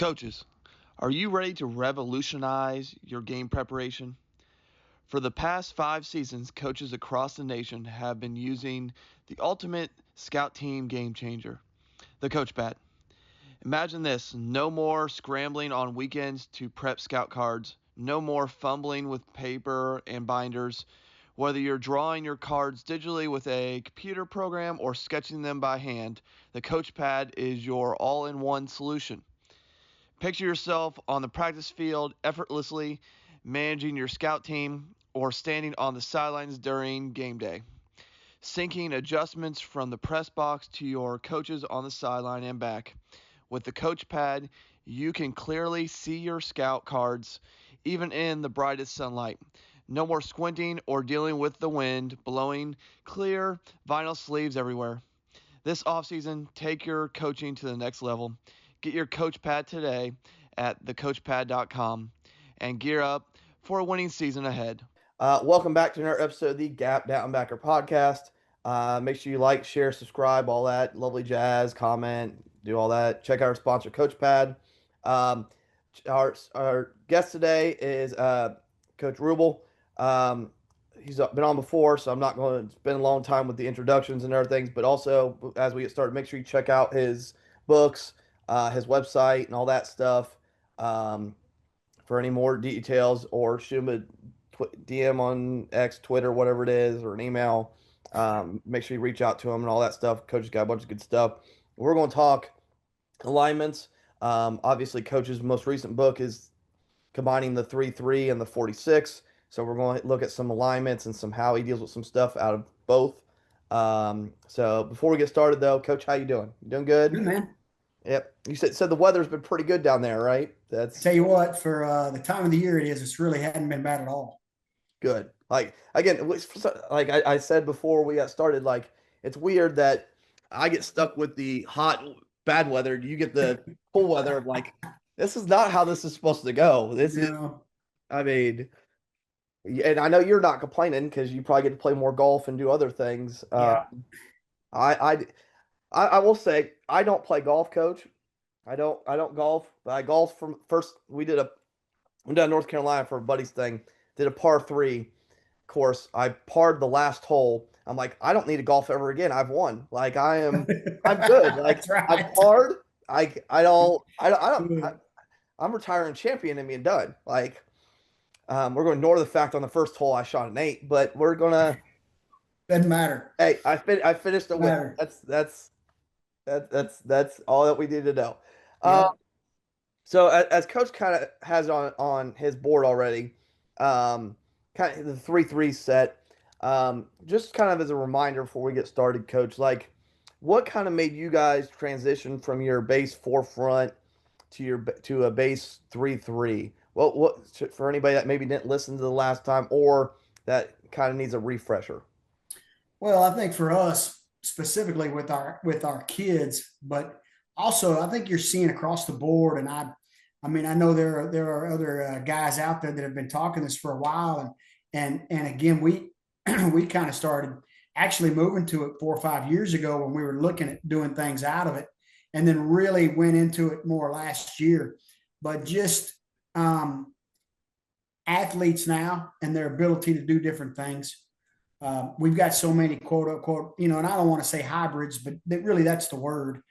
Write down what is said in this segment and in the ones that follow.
Coaches, are you ready to revolutionize your game preparation? For the past 5 seasons, coaches across the nation have been using the ultimate scout team game changer, the Coachpad. Imagine this: no more scrambling on weekends to prep scout cards, no more fumbling with paper and binders. Whether you're drawing your cards digitally with a computer program or sketching them by hand, the Coachpad is your all in one solution. Picture yourself on the practice field, effortlessly managing your scout team or standing on the sidelines during game day, syncing adjustments from the press box to your coaches on the sideline and back. With the coach pad, you can clearly see your scout cards even in the brightest sunlight. No more squinting or dealing with the wind blowing clear vinyl sleeves everywhere. This offseason, take your coaching to the next level. Get your coach pad today at thecoachpad.com and gear up for a winning season ahead. Welcome back to another episode of the Gap Downbacker podcast. Make sure you like, share, subscribe, all that lovely jazz, comment, do all that. Check out our sponsor, Coachpad. Our guest today is Coach Rubel. He's been on before, so I'm not going to spend a long time with the introductions and everything. But also, as we get started, make sure you check out his books, his website, and all that stuff. For any more details, or shoot him a DM on X, Twitter, whatever it is, or an email. Make sure you reach out to him and all that stuff. Coach has got a bunch of good stuff. We're going to talk alignments. Obviously, Coach's most recent book is combining the 3-3 and the 46. So we're going to look at some alignments and some how he deals with some stuff out of both. So before we get started, though, Coach, how you doing? You doing good? Good, man. Yep. You said the weather's been pretty good down there, right? Tell you what, for the time of the year it is, it's really hadn't been bad at all. Good. Like, again, like I said before we got started, like, it's weird that I get stuck with the hot, bad weather. You get the cool weather. Like, this is not how this is supposed to go. I mean, and I know you're not complaining because you probably get to play more golf and do other things. Yeah. I will say I don't play golf, Coach. I don't golf, but I golf from first. Went down to North Carolina for a buddy's thing. Did a par 3 course. I parred the last hole. I'm like, I don't need to golf ever again. I've won. Like I'm good. Like That's right. I've parred. I'm retiring champion and being done. Like we're going to ignore the fact on the first hole I shot an 8, but we're gonna. Doesn't matter. Hey, I finished a win. That's all that we need to know. Yep. So as Coach kind of has on his board already, kind of the 3-3 set. Just kind of as a reminder before we get started, Coach, like what kind of made you guys transition from your base 4-front to a base 3-3? What for anybody that maybe didn't listen to the last time or that kind of needs a refresher? Well, I think for us specifically with our kids, but also I think you're seeing across the board, and I mean I know there are other guys out there that have been talking this for a while, and again we we kind of started actually moving to it 4 or 5 years ago when we were looking at doing things out of it, and then really went into it more last year. But just athletes now and their ability to do different things. We've got so many quote unquote, and I don't want to say hybrids, but really that's the word.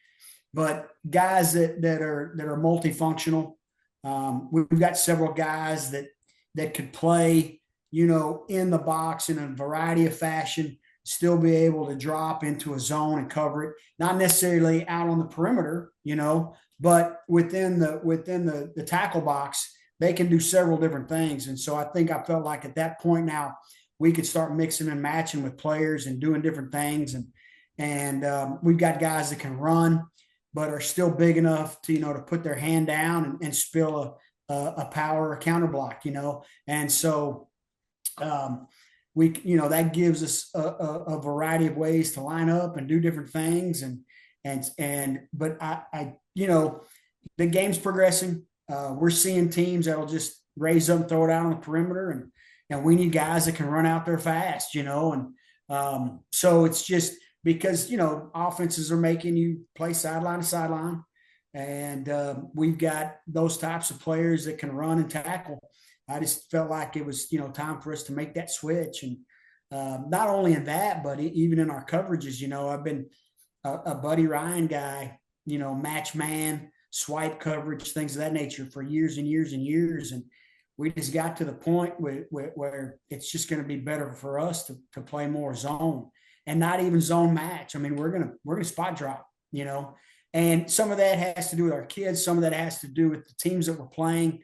But guys that are multifunctional. We've got several guys that could play, in the box in a variety of fashion, still be able to drop into a zone and cover it. Not necessarily out on the perimeter, but within the tackle box, they can do several different things. And so I felt like at that point now, we could start mixing and matching with players and doing different things. And we've got guys that can run, but are still big enough to put their hand down and spill a power or counter block, And so we, that gives us a variety of ways to line up and do different things. But the game's progressing. We're seeing teams that'll just raise up and throw it out on the perimeter, and we need guys that can run out there fast, and so it's just because offenses are making you play sideline to sideline, And we've got those types of players that can run and tackle. I just felt like it was, time for us to make that switch. And not only in that, but even in our coverages, I've been a Buddy Ryan guy, match man, swipe coverage, things of that nature for years and years and years. And we just got to the point where it's just going to be better for us to play more zone and not even zone match. I mean, we're gonna spot drop, and some of that has to do with our kids. Some of that has to do with the teams that we're playing.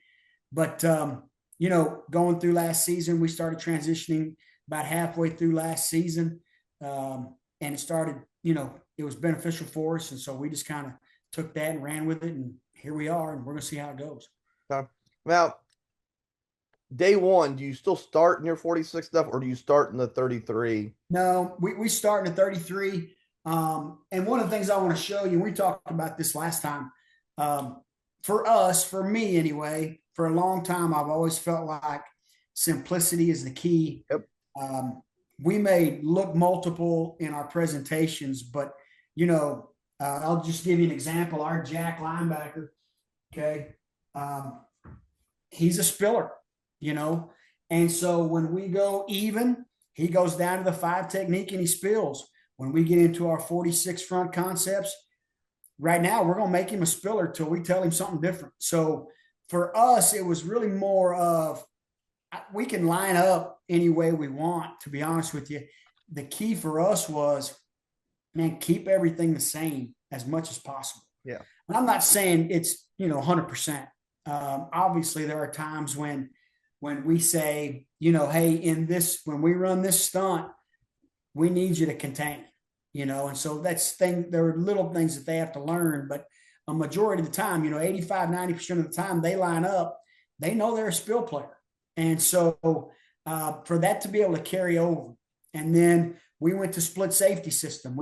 But going through last season, we started transitioning about halfway through last season, and it started. It was beneficial for us, and so we just kind of took that and ran with it, and here we are, and we're gonna see how it goes. Now, day one, do you still start in your 46 stuff, or do you start in the 33? No, we start in the 33. And one of the things I want to show you, we talked about this last time. For me anyway, for a long time, I've always felt like simplicity is the key. Yep. We may look multiple in our presentations, but I'll just give you an example. Our jack linebacker, okay, he's a spiller, and so when we go even, he goes down to the 5 technique and he spills. When we get into our 46 front concepts, right now we're going to make him a spiller till we tell him something different. So for us, it was really more of we can line up any way we want, to be honest with you. The key for us was, man, keep everything the same as much as possible. Yeah. And I'm not saying it's, 100%. Obviously, there are times when we say, hey, when we run this stunt, we need you to contain, and so there are little things that they have to learn, but a majority of the time, 85, 90% of the time they line up, they know they're a spill player. And so for that to be able to carry over, and then we went to split safety system.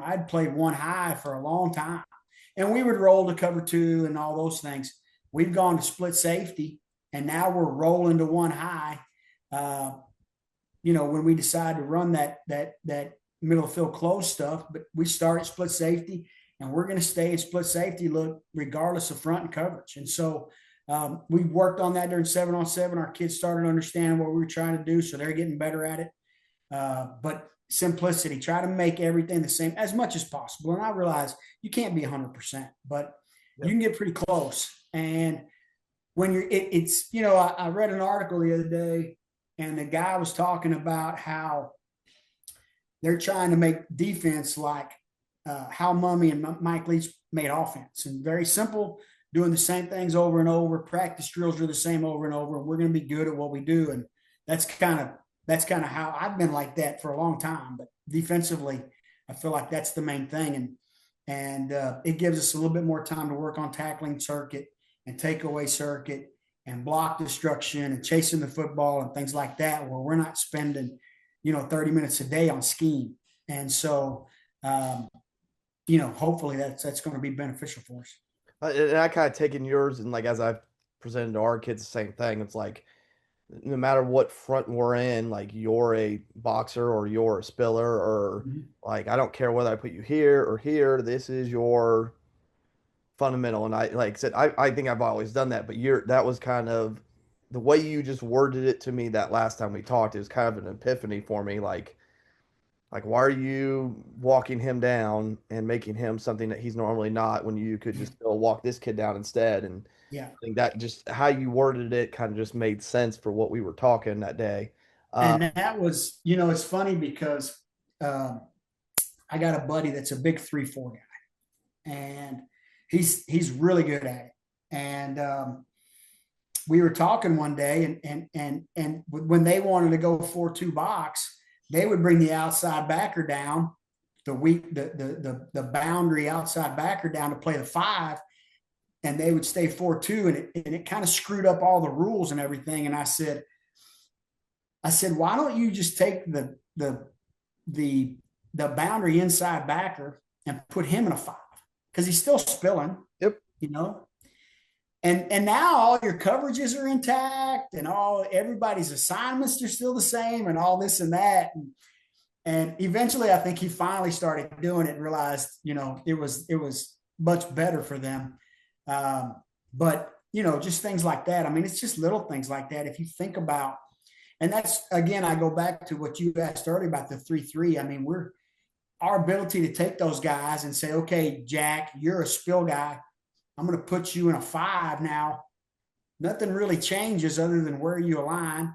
I'd played one high for a long time, and we would roll to cover 2 and all those things. We've gone to split safety, and now we're rolling to one high. When we decide to run that middle field close stuff, but we start at split safety, and we're going to stay at split safety look regardless of front and coverage. And so we worked on that during 7-on-7. Our kids started understanding what we were trying to do, so they're getting better at it. But simplicity, try to make everything the same as much as possible. And I realize you can't be 100%, but you can get pretty close. And when I read an article the other day, and the guy was talking about how they're trying to make defense like how Mummy and Mike Leach made offense, and very simple, doing the same things over and over. Practice drills are the same over and over. And we're going to be good at what we do. And that's kind of how I've been like that for a long time. But defensively, I feel like that's the main thing. And it gives us a little bit more time to work on tackling circuit and takeaway circuit and block destruction and chasing the football and things like that, where we're not spending, 30 minutes a day on scheme. And so, hopefully that's going to be beneficial for us. And I kind of taken yours, and like as I've presented to our kids, the same thing. It's like no matter what front we're in, like you're a boxer or you're a spiller, or like I don't care whether I put you here or here. This is your fundamental. And I said, I think I've always done that, but that was kind of the way you just worded it to me that last time we talked. It was kind of an epiphany for me. Like why are you walking him down and making him something that he's normally not, when you could just still walk this kid down instead? And yeah, I think that just how you worded it kind of just made sense for what we were talking that day. And that was, it's funny because I got a buddy that's a big 3-4 guy, and he's really good at it. And we were talking one day, and when they wanted to go 4-2 box, they would bring the outside backer down, the boundary outside backer down to play the 5, and they would stay 4-2, and it kind of screwed up all the rules and everything. And I said, why don't you just take the boundary inside backer and put him in a 5, because he's still spilling. Yep. And now all your coverages are intact, and everybody's assignments are still the same, and all this and that. And eventually I think he finally started doing it and realized, it was much better for them. But just things like that. I mean, it's just little things like that. If you think about, and that's, again, I go back to what you asked earlier about the 3-3. I mean, our ability to take those guys and say, okay, Jack, you're a spill guy. I'm going to put you in a 5 now. Nothing really changes other than where you align.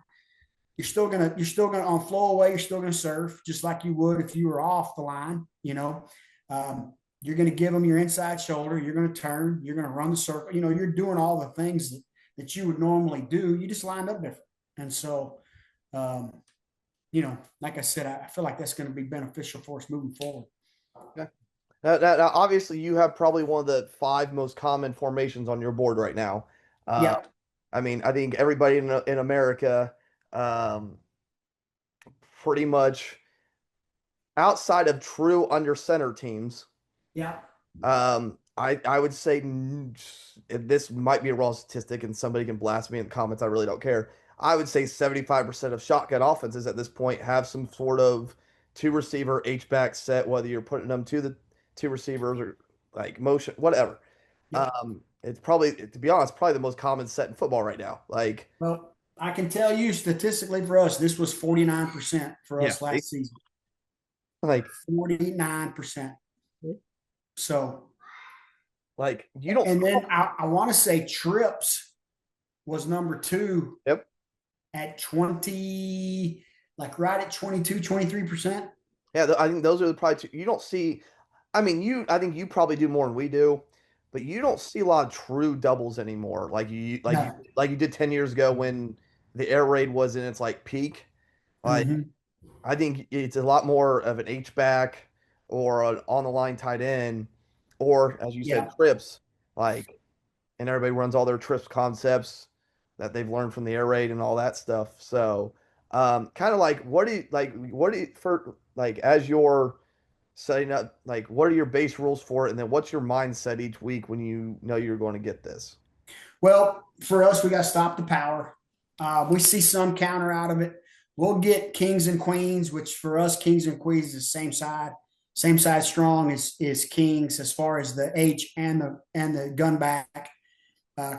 You're still gonna on flow away. You're still gonna surf just like you would if you were off the line. You're gonna give them your inside shoulder. You're gonna turn. You're gonna run the circle. You're doing all the things that you would normally do. You just lined up different. And so, like I said, I feel like that's going to be beneficial for us moving forward. Yeah. Now, obviously, you have probably one of the 5 most common formations on your board right now. Yeah. I mean, I think everybody in America, pretty much outside of true under center teams. Yeah. I would say this might be a raw statistic, and somebody can blast me in the comments. I really don't care. I would say 75% of shotgun offenses at this point have some sort of 2 receiver H-back set, whether you're putting them to the 2 receivers or like motion, whatever. Yeah. It's probably, to be honest, probably the most common set in football right now. Well, I can tell you statistically for us, this was 49% for us last season. 49%. So, you don't. And then I want to say trips was number 2. Yep. At 20, right at 22, 23%. Yeah, I think those are probably 2. You don't see. I mean, I think you probably do more than we do, but you don't see a lot of true doubles anymore. You did 10 years ago when the air raid was in its peak. I think it's a lot more of an H-back or an on-the-line tight end, or, as you said, trips, and everybody runs all their trips concepts that they've learned from the air raid and all that stuff. So, kind of what do you, as you're setting up, what are your base rules for it? And then what's your mindset each week when you know you're going to get this? Well, for us, we got to stop the power. We see some counter out of it. We'll get kings and queens, which for us, kings and queens is the same side strong is kings as far as the H and the gun back.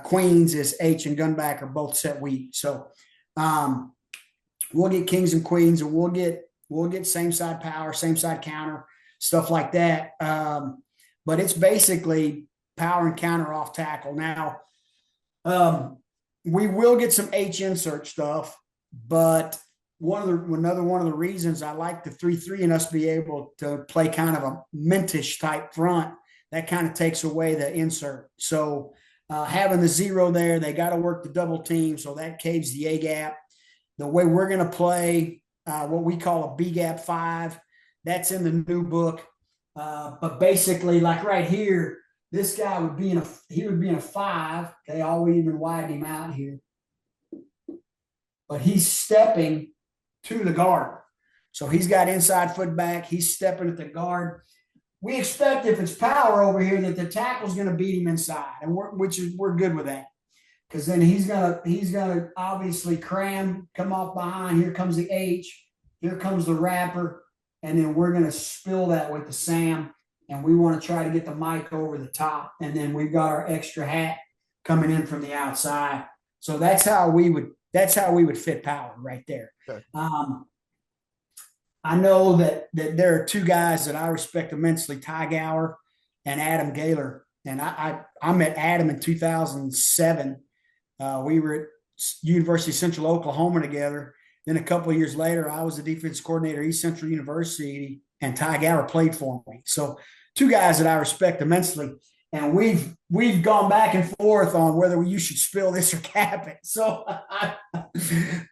Queens is H and gun back are both set weak. So we'll get kings and queens, and we'll get same side power, same side counter, stuff like that. But it's basically power and counter off tackle. Now, we will get some H insert stuff, but another one of the reasons I like the 3-3 and us be able to play kind of a mintish type front, that kind of takes away the insert. So having the 0 there, they got to work the double team, so that caves the A gap. The way we're going to play what we call a B gap 5, that's in the new book. But basically, right here, this guy would be in a 5. Okay, I'll even widen him out here. But he's stepping to the guard. So he's got inside foot back. He's stepping at the guard. We expect if it's power over here that the tackle's going to beat him inside, and we're good with that, because then he's gonna obviously cram, come off behind. Here comes the H. Here comes the wrapper, and then we're going to spill that with the Sam, and we want to try to get the mic over the top, and then we've got our extra hat coming in from the outside. So that's how we would fit power right there. Okay. I know that there are 2 guys that I respect immensely, Ty Gower and Adam Gaylor. And I met Adam in 2007. We were at University of Central Oklahoma together. Then a couple of years later, I was the defense coordinator at East Central University, and Ty Gower played for me. So 2 guys that I respect immensely. And we've gone back and forth on whether you should spill this or cap it. So they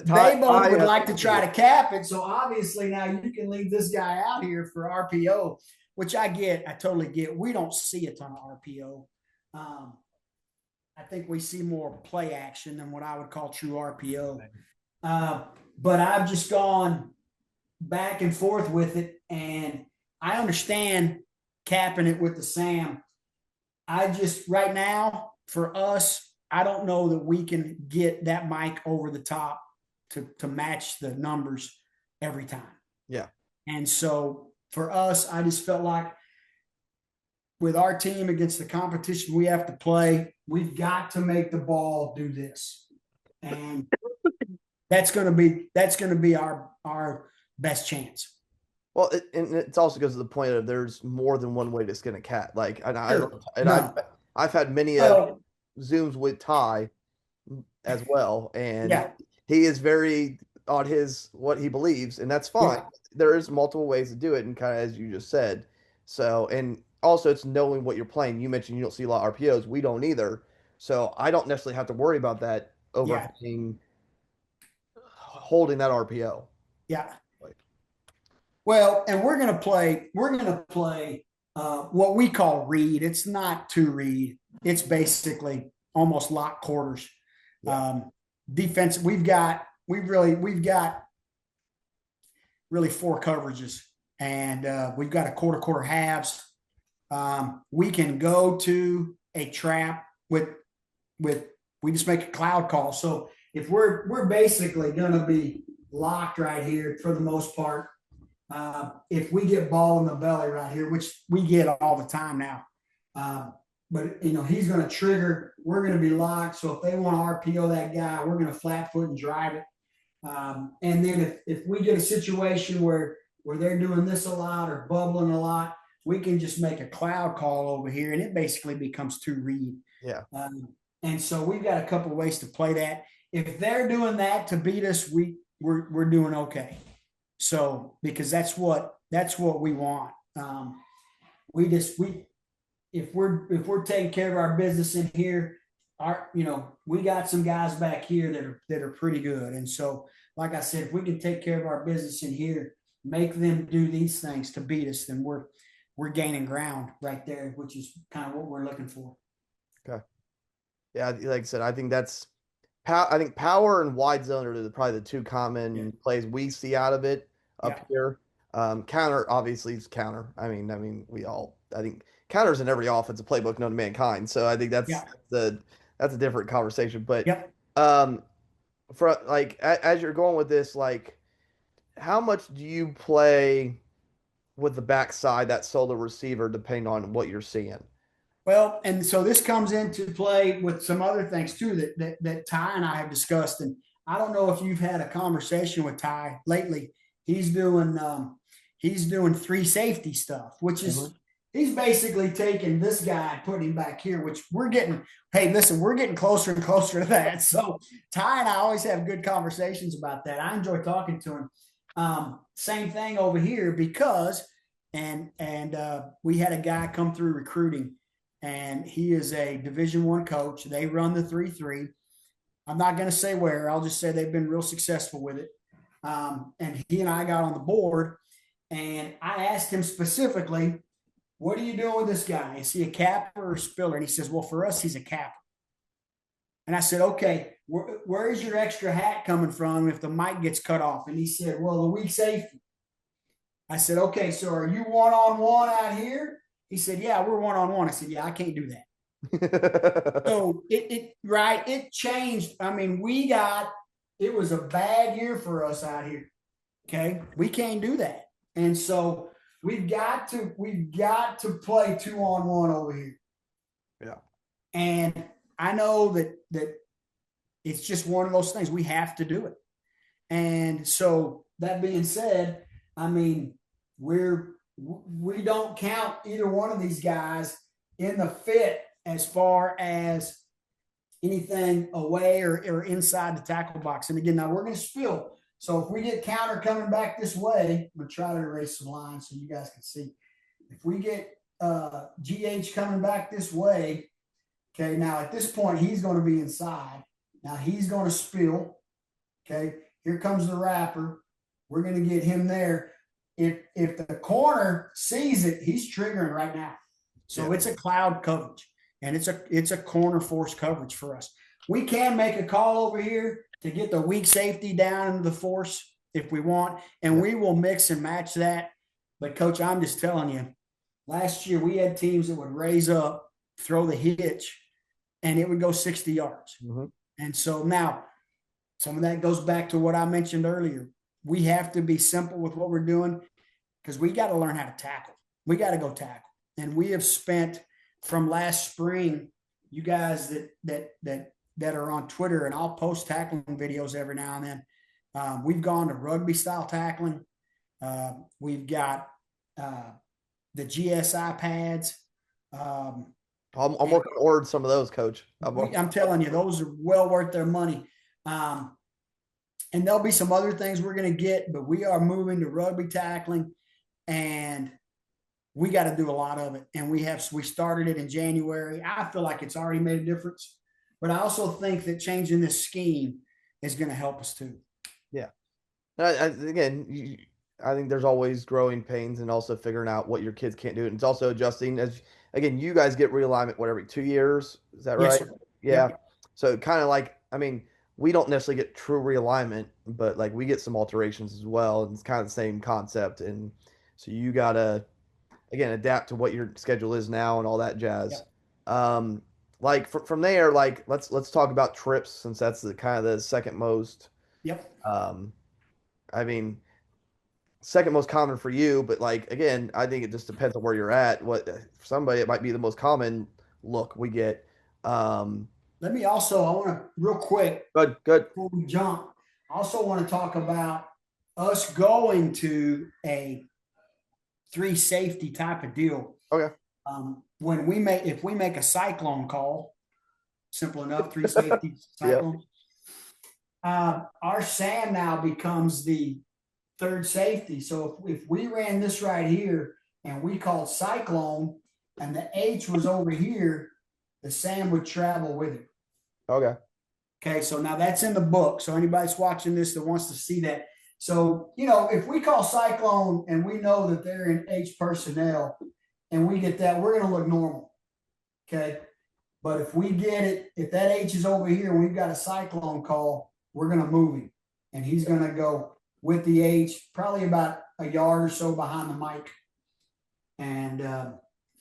both would like to try to cap it. So obviously now you can leave this guy out here for RPO, which I totally get. We don't see a ton of RPO. I think we see more play action than what I would call true RPO. But I've just gone back and forth with it, and I understand capping it with the Sam. Right now, for us, I don't know that we can get that mic over the top to match the numbers every time. Yeah. And so for us, I just felt like with our team against the competition we have to play, we've got to make the ball do this. And that's going to be our best chance. Well, it also goes to the point of there's more than one way to skin a cat. Like, Sure. I've had many Zooms with Ty as well, and yeah. he is very on his what he believes, and that's fine. Yeah. There is multiple ways to do it, and kind of as you just said. So, and also it's knowing what you're playing. You mentioned you don't see a lot of RPOs. We don't either. So I don't necessarily have to worry about that overhanging, holding that RPO. Yeah. Well, and we're going to play what we call read. It's not two read. It's basically almost lock quarters. Yeah. Defense. We've got really four coverages, and we've got a quarter halves. We can go to a trap with we just make a cloud call. So if we're basically going to be locked right here for the most part. If we get ball in the belly right here, which we get all the time now, but he's going to trigger. We're going to be locked. So if they want to RPO that guy, we're going to flat foot and drive it. And then if we get a situation where they're doing this a lot or bubbling a lot, we can just make a cloud call over here, and it basically becomes two read. Yeah. And so we've got a couple of ways to play that. If they're doing that to beat us, we're doing okay. So because that's what we want. If we're taking care of our business in here, we got some guys back here that are pretty good. And so, like I said, if we can take care of our business in here, make them do these things to beat us, then we're gaining ground right there, which is kind of what we're looking for. Okay. Yeah, like I said, I think I think power and wide zone are probably the two common plays we see out of it up here. Counter obviously is counter. I think counters in every offensive playbook known to mankind. So I think that's a different conversation. But for like as you're going with this, like how much do you play with the backside, that solo receiver, depending on what you're seeing? Well, and so this comes into play with some other things too that Ty and I have discussed. And I don't know if you've had a conversation with Ty lately. He's doing 3 safety stuff, which is he's basically taking this guy and putting him back here, which we're getting closer and closer to that. So Ty and I always have good conversations about that. I enjoy talking to him. Same thing over here because we had a guy come through recruiting. And he is a Division I coach. They run the 3-3. I'm not going to say where. I'll just say they've been real successful with it. And he and I got on the board. And I asked him specifically, what are you doing with this guy? Is he a capper or a spiller? And he says, well, for us, he's a capper. And I said, okay, where is your extra hat coming from if the mic gets cut off? And he said, well, the weak safety. I said, okay, so are you one-on-one out here? He said, yeah, we're one-on-one. I said, yeah, I can't do that. So it changed. I mean, it was a bad year for us out here. Okay. We can't do that. And so we've got to play 2-on-1 over here. Yeah. And I know that it's just one of those things. We have to do it. And so that being said, I mean, we don't count either one of these guys in the fit as far as anything away or inside the tackle box. And again, now we're going to spill. So if we get counter coming back this way, I'm going to try to erase some lines so you guys can see. If we get GH coming back this way, okay, now at this point, he's going to be inside. Now he's going to spill. Okay, here comes the wrapper. We're going to get him there. If the corner sees it, he's triggering right now. So it's a cloud coverage, and it's a corner force coverage for us. We can make a call over here to get the weak safety down into the force if we want, and we will mix and match that. But Coach, I'm just telling you, last year we had teams that would raise up, throw the hitch, and it would go 60 yards. Mm-hmm. And so now some of that goes back to what I mentioned earlier. We have to be simple with what we're doing because we got to learn how to tackle. We got to go tackle. And we have spent from last spring, you guys that are on Twitter, and I'll post tackling videos every now and then. We've gone to rugby style tackling. We've got the GSI pads. I'm working to order some of those, Coach. I'm telling you, those are well worth their money. And there'll be some other things we're going to get, but we are moving to rugby tackling, and we got to do a lot of it. And we started it in January. I feel like it's already made a difference, but I also think that changing this scheme is going to help us too. Yeah. Again, I think there's always growing pains and also figuring out what your kids can't do. And it's also adjusting as, again, you guys get realignment, what, every 2 years? Is that right? Yes, sir. Yeah. Yep. So kind of like, I mean, we don't necessarily get true realignment, but like we get some alterations as well. And it's kind of the same concept. And so you got to, again, adapt to what your schedule is now and all that jazz. Yep. Like from there, like let's talk about trips, since that's the kind of the second most. Yep. I mean, second most common for you, but like again, I think it just depends on where you're at. What for somebody it might be the most common look we get. Let me also, I want to real quick. Good. Before we jump, I also want to talk about us going to a 3 safety type of deal. Okay. If we make a cyclone call, simple enough, 3 safety cyclone. Yep. Our Sam now becomes the 3rd safety. So if we ran this right here and we called cyclone and the H was over here, the Sam would travel with it. Okay. Okay. So now that's in the book. So anybody's watching this that wants to see that. So, if we call cyclone and we know that they're in H personnel and we get that, we're going to look normal. Okay. But if we get it, if that H is over here and we've got a cyclone call, we're going to move him. And he's going to go with the H, probably about a yard or so behind the mic. And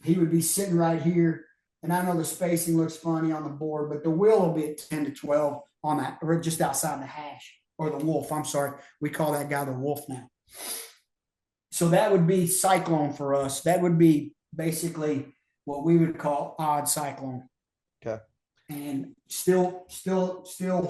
he would be sitting right here. And I know the spacing looks funny on the board, but the wheel will be at 10 to 12 on that, or just outside the hash, or the wolf. I'm sorry. We call that guy the wolf now. So that would be cyclone for us. That would be basically what we would call odd cyclone. Okay. And still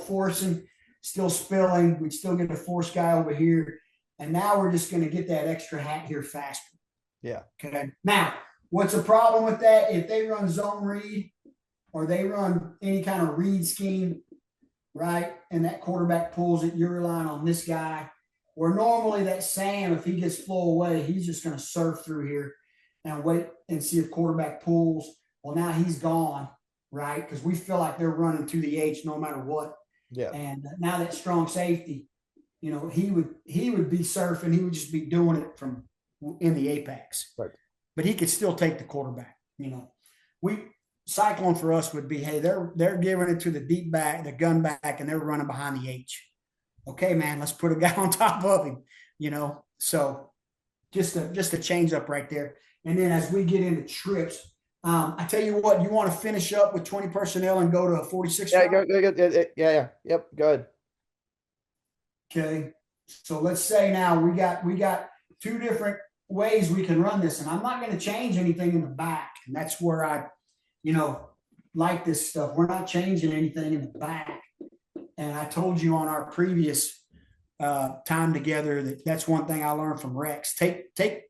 forcing, still spilling. We'd still get the force guy over here. And now we're just going to get that extra hat here faster. Yeah. Okay. Now, what's the problem with that? If they run zone read or they run any kind of read scheme, right, and that quarterback pulls it, you're relying on this guy. Where normally that Sam, if he gets flow away, he's just going to surf through here and wait and see if quarterback pulls. Well, now he's gone, right? Because we feel like they're running to the H no matter what. Yeah. And now that strong safety, he would be surfing. He would just be doing it from in the apex. Right. But he could still take the quarterback. Cyclone for us would be, hey, they're giving it to the deep back, the gun back, and they're running behind the H. Okay, man, let's put a guy on top of him. So just a change up right there. And then as we get into trips, I tell you what, you want to finish up with 20 personnel and go to a 46? Yeah, go. Yeah. Yep, good. Okay, so let's say now we got 2 different ways we can run this, and I'm not going to change anything in the back, and that's where I, like this stuff. We're not changing anything in the back, and I told you on our previous time together that's one thing I learned from Rex. Take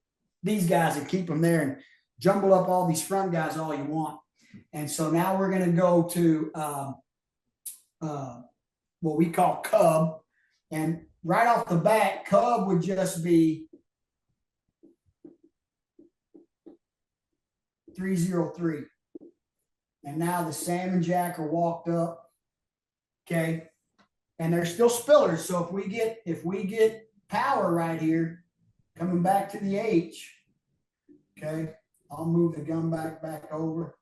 these guys and keep them there, and jumble up all these front guys all you want. And so now we're going to go to what we call Cub. And right off the bat, Cub would just be 303. And now the Sam and Jack are walked up. Okay. And they're still spillers. So if we get power right here, coming back to the H, okay, I'll move the gun back over.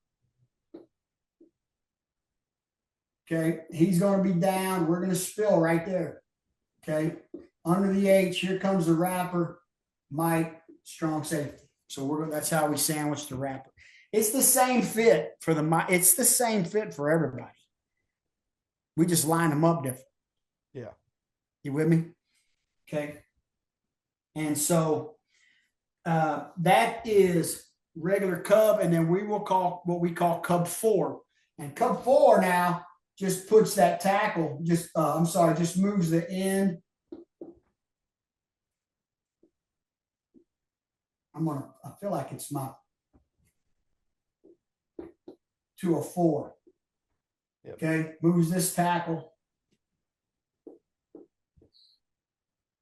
Okay, he's going to be down. We're going to spill right there. Okay, under the H, here comes the wrapper, Mike, strong safety. So that's how we sandwich the wrapper. It's the same fit for it's the same fit for everybody. We just line them up different. Yeah. You with me? Okay. And so that is regular cub, and then we will call what we call cub 4. And cub 4 now just puts that tackle, just moves the end. I feel like it's my to a 4. Yep. Okay, moves this tackle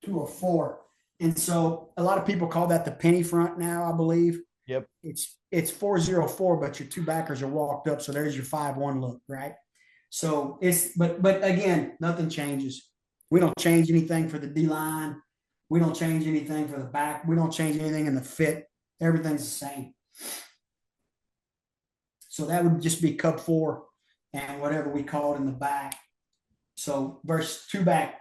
to a 4. And so a lot of people call that the penny front now, I believe. Yep. It's 404, but your two backers are walked up. So there's your 5-1 look, right? So but again, nothing changes. We don't change anything for the D line. We don't change anything for the back. We don't change anything in the fit. Everything's the same. So that would just be cub 4 and whatever we call it in the back. So versus two back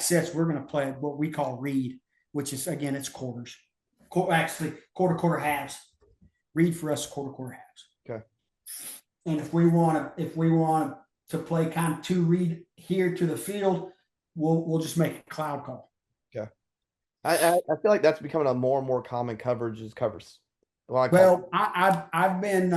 sets, we're going to play what we call read, which is, again, it's quarters. Actually, quarter halves. Read for us, quarter halves. Okay. And if we want to play kind of 2 read here to the field, we'll just make a cloud call. Okay. I feel like that's becoming a more and more common coverage as covers. Well, I've been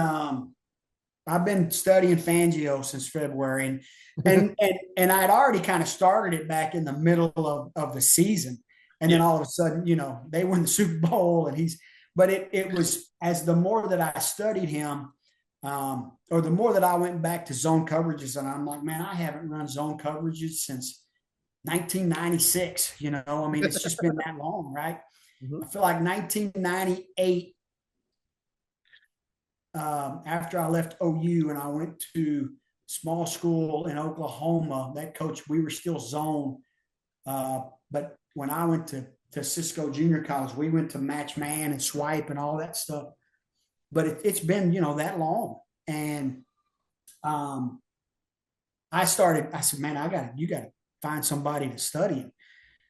studying Fangio since February, and I'd already kind of started it back in the middle of the season, and then all of a sudden, they win the Super Bowl, and but it was, as the more that I studied him, or the more that I went back to zone coverages, and I'm like, man, I haven't run zone coverages since 1996. I mean, it's just been that long, right? Mm-hmm. I feel like 1998. After I left OU and I went to small school in Oklahoma, that coach, we were still zone. But when I went to Cisco Junior College, we went to match man and swipe and all that stuff. But it's been, that long. And I said, man, you got to find somebody to study it.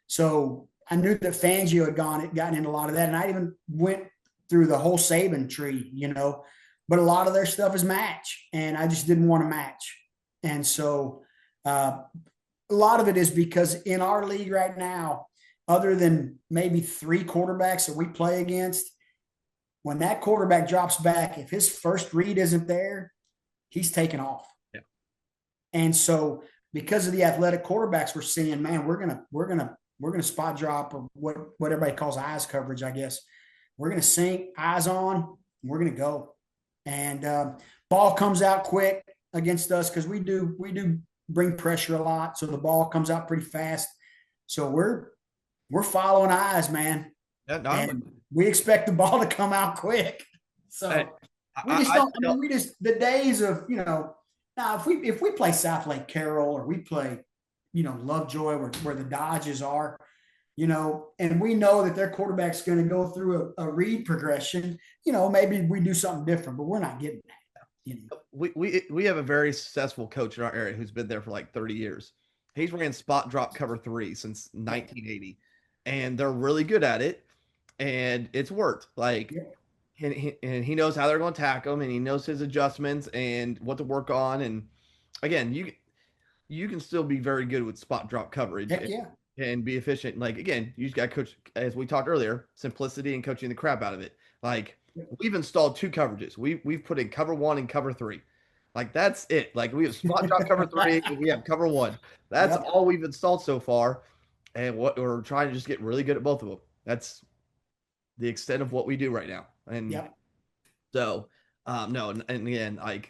So I knew that Fangio had gotten into a lot of that. And I even went through the whole Saban tree, but a lot of their stuff is match, and I just didn't want to match. And so a lot of it is because in our league right now, other than maybe 3 quarterbacks that we play against, when that quarterback drops back, if his first read isn't there, he's taken off. Yeah. And so because of the athletic quarterbacks we're seeing, man, we're gonna spot drop, or what everybody calls eyes coverage, I guess. We're gonna sink, eyes on, we're gonna go. And ball comes out quick against us because we do bring pressure a lot. So the ball comes out pretty fast. So we're following eyes, man. Yeah, and we expect the ball to come out quick. So the days of, now if we play South Lake Carroll, or we play, Lovejoy, where the Dodges are, and we know that their quarterback's going to go through a read progression, maybe we do something different, but we're not getting that. We have a very successful coach in our area who's been there for like 30 years. He's ran spot drop cover 3 since 1980, and they're really good at it, and it's worked. Like, and he knows how they're going to attack them, and he knows his adjustments and what to work on. And again, you can still be very good with spot drop coverage. Heck yeah. And be efficient. Like, again, you just got to coach, as we talked earlier, simplicity and coaching the crap out of it. Like, we've installed 2 coverages. We've put in cover 1 and cover 3. Like, that's it. Like, we have spot drop cover 3 and we have cover 1. That's all we've installed so far. And what we're trying to just get really good at both of them. That's the extent of what we do right now. And so, no, and again, kind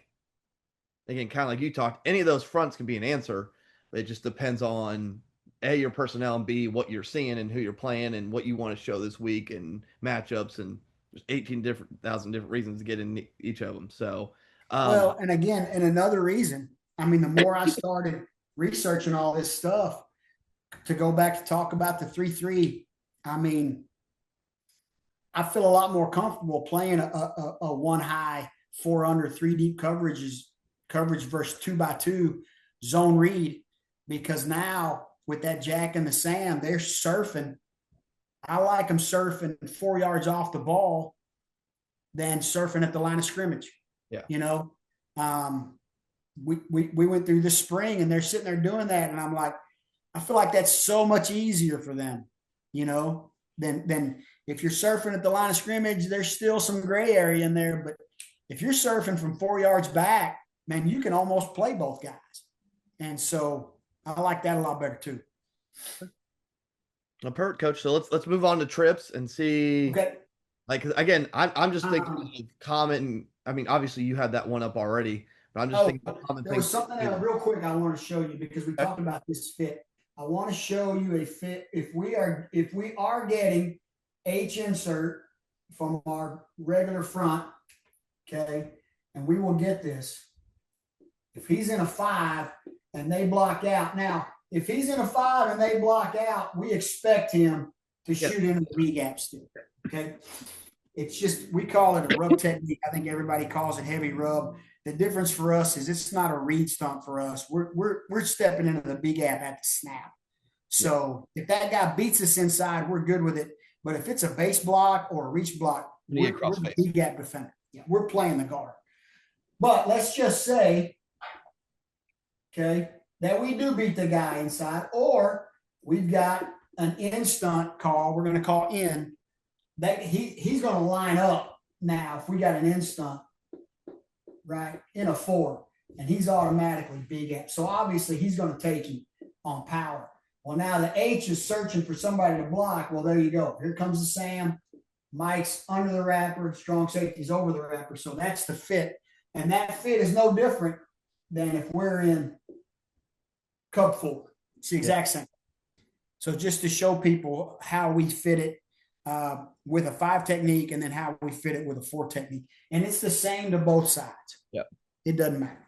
of like you talked, any of those fronts can be an answer. It just depends on A, your personnel, and B, what you're seeing and who you're playing and what you want to show this week and matchups, and there's 18,000 different reasons to get in each of them. So, well, and again, and another reason, I mean, the more I started researching all this stuff, to go back to talk about the 3-3, I mean, I feel a lot more comfortable playing a 1 high, 4 under, 3 deep coverage versus 2x2 zone read, because now with that Jack and the Sam, they're surfing. I like them surfing 4 yards off the ball than surfing at the line of scrimmage. Yeah. We went through this spring and they're sitting there doing that. And I'm like, I feel like that's so much easier for them, than If you're surfing at the line of scrimmage, there's still some gray area in there. But if you're surfing from 4 yards back, man, you can almost play both guys. And so I like that a lot better too. Well, perfect, Coach. So let's move on to trips and see. Okay. Like, again, I'm just thinking of common. I mean, obviously you had that one up already, but I'm just thinking of common there things. was something else real quick I want to show you because we talked about this fit. I want to show you a fit. If we are getting H insert from our regular front, okay, and we will get this. If he's in a 5 and they block out. Now, if he's in a 5 and they block out, we expect him to shoot into the B gap still. Okay. It's just, we call it a rub technique. I think everybody calls it heavy rub. The difference for us is it's not a read stump for us. We're stepping into the B gap at the snap. So if that guy beats us inside, we're good with it. But if it's a base block or a reach block, we're the B gap defender. Yeah, we're playing the guard. But let's just say, okay, that we do beat the guy inside, or we've got an in stunt call. We're going to call in. That he's going to line up now. If we got an in stunt, right, in a 4, and he's automatically B gap. So obviously he's going to take him on power. Well, now the H is searching for somebody to block. Well, there you go. Here comes the Sam. Mike's under the wrapper. Strong safety's over the wrapper. So that's the fit. And that fit is no different than if we're in Cub 4. It's the exact same. So just to show people how we fit it with a 5 technique and then how we fit it with a 4 technique. And it's the same to both sides. Yeah. It doesn't matter.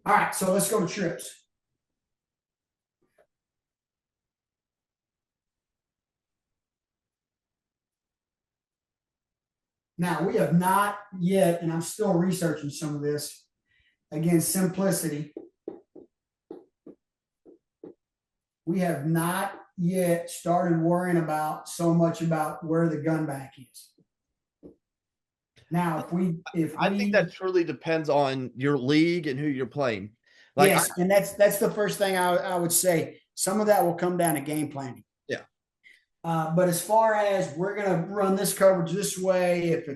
All right, so let's go to trips. Now, we have not yet, and I'm still researching some of this. Again, simplicity. We have not yet started worrying about so much about where the gun back is. Now, I think that truly depends on your league and who you're playing. Like, yes, and that's the first thing I would say. Some of that will come down to game planning. Yeah. But as far as we're going to run this coverage this way, if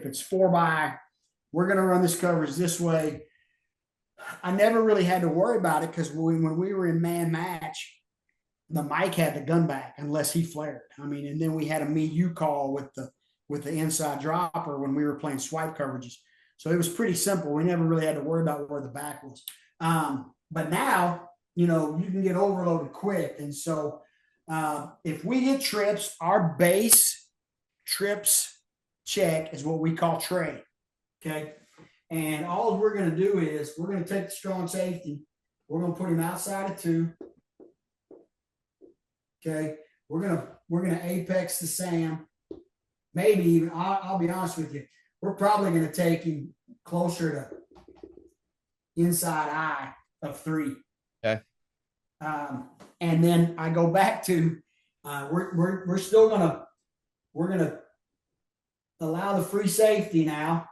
it's 4 by, we're going to run this coverage this way. I never really had to worry about it because when we were in man match, the Mike had the gun back unless he flared. I mean, and then we had a me-you call with the inside dropper when we were playing swipe coverages. So it was pretty simple. We never really had to worry about where the back was. But now, you can get overloaded quick. And so if we get trips, our base trips check is what we call trade. Okay. And all we're going to do is we're going to take the strong safety. We're going to put him outside of 2. Okay. We're going to apex the Sam. Maybe even, I'll be honest with you, we're probably going to take him closer to inside eye of 3. Okay. And then I go back to we're still gonna allow the free safety now.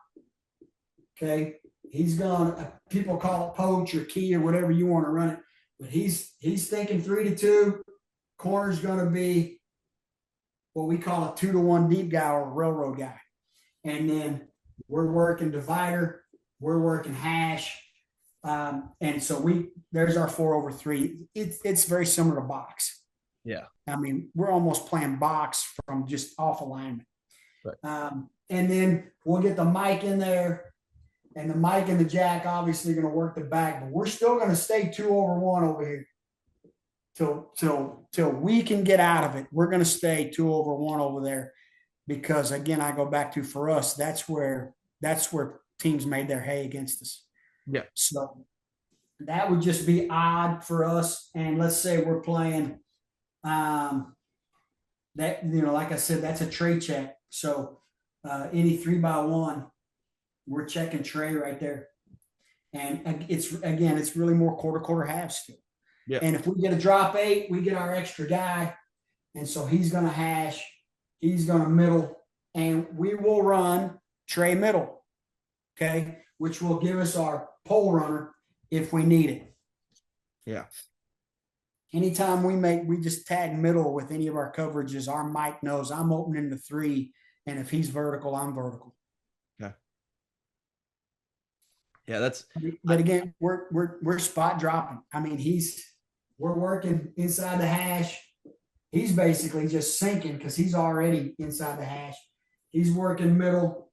Okay, he's gonna, people call it poach or key or whatever you want to run it, but he's thinking 3 to 2. Corner's gonna be what we call a 2-to-1 deep guy or a railroad guy, and then we're working divider, we're working hash. And so there's our 4/3. It's very similar to box. Yeah. I mean, we're almost playing box from just off alignment. Right. And then we'll get the mic in there, and the mic and the jack obviously going to work the back, but we're still going to stay 2/1 over here till we can get out of it. We're going to stay 2/1 over there because, again, I go back to, for us, that's where teams made their hay against us. Yeah. So that would just be odd for us. And let's say we're playing that, like I said, that's a tray check. So any 3x1, we're checking tray right there. And it's really more quarter half still. Yeah. And if we get a drop 8, we get our extra guy. And so he's going to hash, he's going to middle, and we will run tray middle. Okay. Which will give us our pole runner if we need it. Yeah. Anytime we just tag middle with any of our coverages, our Mike knows I'm opening the 3, and if he's vertical, I'm vertical. Okay. Yeah, that's. But again, we're spot dropping. I mean, we're working inside the hash. He's basically just sinking because he's already inside the hash. He's working middle,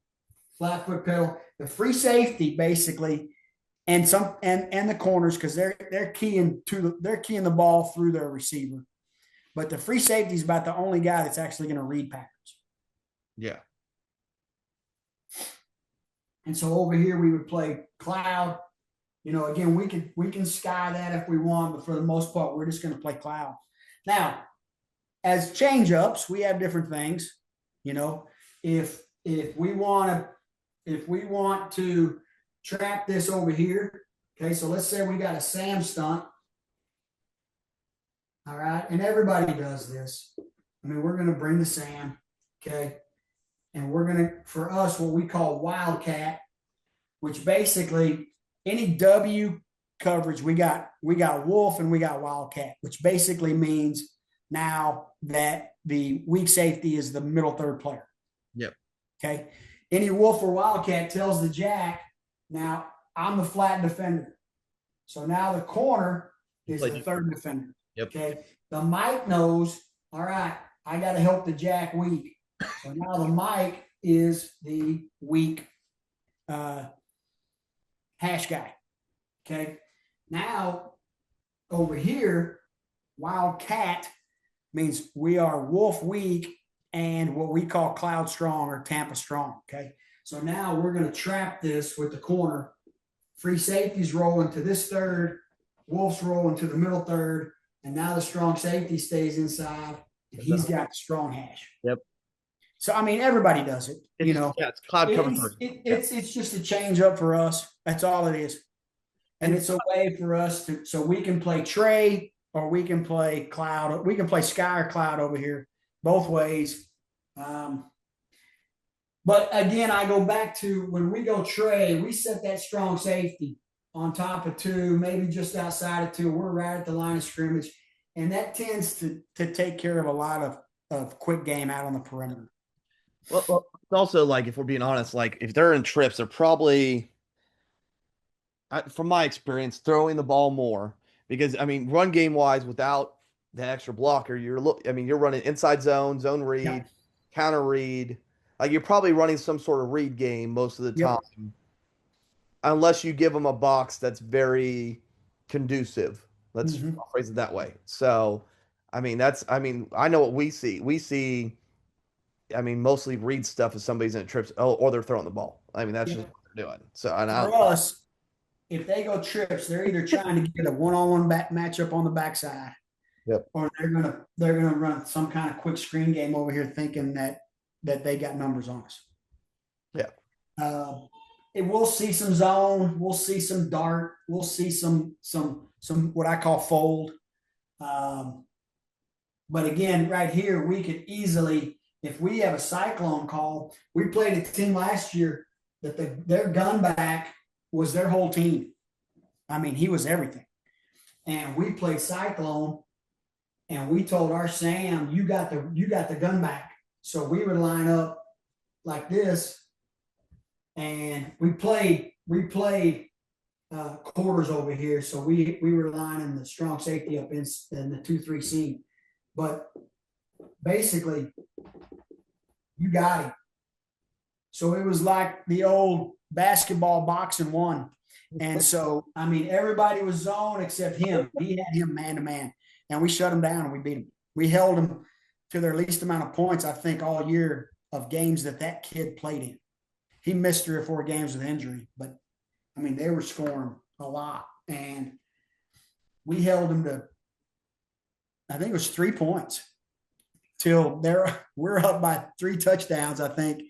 flat foot pedal. The free safety basically, and the corners because they're keying the ball through their receiver. But the free safety is about the only guy that's actually going to read patterns. Yeah. And so over here we would play cloud. Again, we can sky that if we want, but for the most part, we're just going to play cloud. Now, as change ups, we have different things. If we want to trap this over here, okay. So let's say we got a Sam stunt. All right, and everybody does this. I mean, we're going to bring the Sam, okay, and we're going to, for us, what we call wildcat, which basically any W coverage we got wolf and we got wildcat, which basically means now that the weak safety is the middle third player. Yep. Okay. Any wolf or wildcat tells the jack, now I'm the flat defender. So now the corner is the third defender. Yep. Okay. The Mike knows, all right, I got to help the jack weak. So now the Mike is the weak hash guy. Okay. Now over here, wildcat means we are wolf weak and what we call cloud strong or Tampa strong. Okay. So now we're going to trap this with the corner. Free safety's rolling to this third, wolf's rolling to the middle third, and now the strong safety stays inside, and he's got the strong hash. Yep. So I mean, everybody does it. Yeah, it's cloud cover three. It's just a change up for us. That's all it is, and it's a way for us so we can play Trey or we can play cloud. We can play sky or cloud over here, both ways. But again, I go back to when we go Trey, we set that strong safety on top of 2, maybe just outside of 2. We're right at the line of scrimmage. And that tends to take care of a lot of quick game out on the perimeter. Well, it's also like, if we're being honest, like if they're in trips, they're probably, from my experience, throwing the ball more because, I mean, run game wise, without the extra blocker, you're running inside zone read, counter read. Like you're probably running some sort of read game most of the time, unless you give them a box that's very conducive. Let's phrase it that way. So, I mean, I know what we see. We see, I mean, mostly read stuff as somebody's in trips, or they're throwing the ball. I mean, that's just what they're doing. So, and for us, if they go trips, they're either trying to get a one-on-one matchup on the backside, or they're gonna run some kind of quick screen game over here, thinking that they got numbers on us. Yeah. We'll see some zone. We'll see some dart. We'll see some what I call fold. But again, right here, we could easily, if we have a cyclone call, we played a team last year that their gun back was their whole team. I mean, he was everything. And we played cyclone, and we told our Sam, you got the gun back. So we would line up like this, and we played quarters over here. So we were lining the strong safety up in the 2-3 seam. But basically, you got him. So it was like the old basketball boxing 1. And so, I mean, everybody was zone except him. He had him man to man, and we shut him down and we beat him. We held him to their least amount of points, I think, all year of games that kid played in. He missed 3 or 4 games with injury, but I mean, they were scoring a lot, and we held him to, I think it was 3 points till we're up by 3 touchdowns, I think,